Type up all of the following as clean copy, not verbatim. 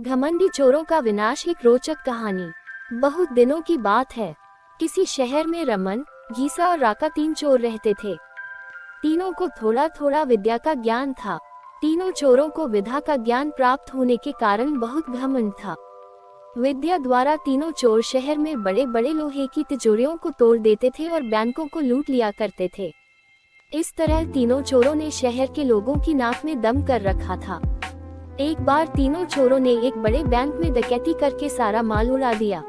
घमंडी चोरों का विनाश। एक रोचक कहानी। बहुत दिनों की बात है। किसी शहर में रमन, घीसा और राका 3 चोर रहते थे। तीनों को थोड़ा थोड़ा विद्या का ज्ञान था। तीनों चोरों को विद्या का ज्ञान प्राप्त होने के कारण बहुत घमंड था। विद्या द्वारा तीनों चोर शहर में बड़े बड़े लोहे की तिजोरियों को तोड़ देते थे और बैंकों को लूट लिया करते थे। इस तरह तीनों चोरों ने शहर के लोगों की नाक में दम कर रखा था। एक बार तीनों चोरों ने एक बड़े बैंक में डकैती करके सारा माल उड़ा दिया।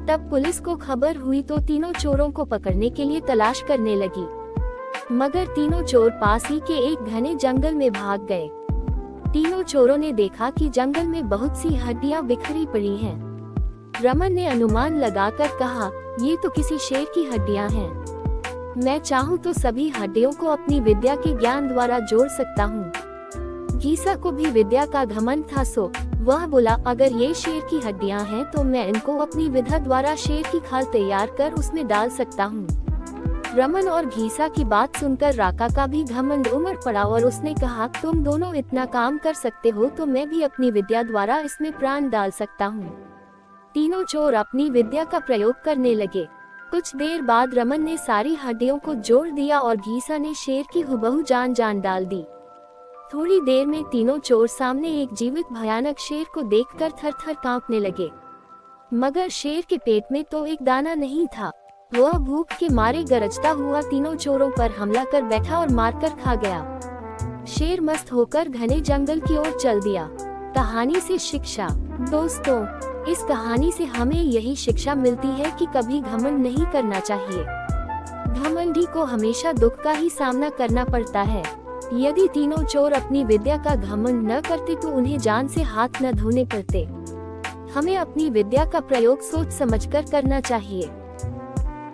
तब पुलिस को खबर हुई तो तीनों चोरों को पकड़ने के लिए तलाश करने लगी, मगर तीनों चोर पास ही के एक घने जंगल में भाग गए। तीनों चोरों ने देखा कि जंगल में बहुत सी हड्डियां बिखरी पड़ी हैं। रमन ने अनुमान लगाकर कहा, ये तो किसी शेर की हड्डियां हैं। मैं चाहूँ तो सभी हड्डियों को अपनी विद्या के ज्ञान द्वारा जोड़ सकता हूँ। घीसा को भी विद्या का घमंड था, सो वह बोला, अगर ये शेर की हड्डियां हैं तो मैं इनको अपनी विद्या द्वारा शेर की खाल तैयार कर उसमें डाल सकता हूँ। रमन और घीसा की बात सुनकर राका का भी घमंड उमड़ पड़ा और उसने कहा, तुम दोनों इतना काम कर सकते हो तो मैं भी अपनी विद्या द्वारा इसमें प्राण डाल सकता हूँ। तीनों चोर अपनी विद्या का प्रयोग करने लगे। कुछ देर बाद रमन ने सारी हड्डियों को जोड़ दिया और घीसा ने शेर की हुबहू जान डाल दी। थोड़ी देर में तीनों चोर सामने एक जीवित भयानक शेर को देखकर थर-थर कांपने लगे, मगर शेर के पेट में तो एक दाना नहीं था। वह भूख के मारे गरजता हुआ तीनों चोरों पर हमला कर बैठा और मारकर खा गया। शेर मस्त होकर घने जंगल की ओर चल दिया। कहानी से शिक्षा। दोस्तों, इस कहानी से हमें यही शिक्षा मिलती है कि कभी घमंड नहीं करना चाहिए। घमंडी को हमेशा दुख का ही सामना करना पड़ता है। यदि तीनों चोर अपनी विद्या का घमंड न करते तो उन्हें जान से हाथ न धोने पड़ते। हमें अपनी विद्या का प्रयोग सोच समझकर करना चाहिए।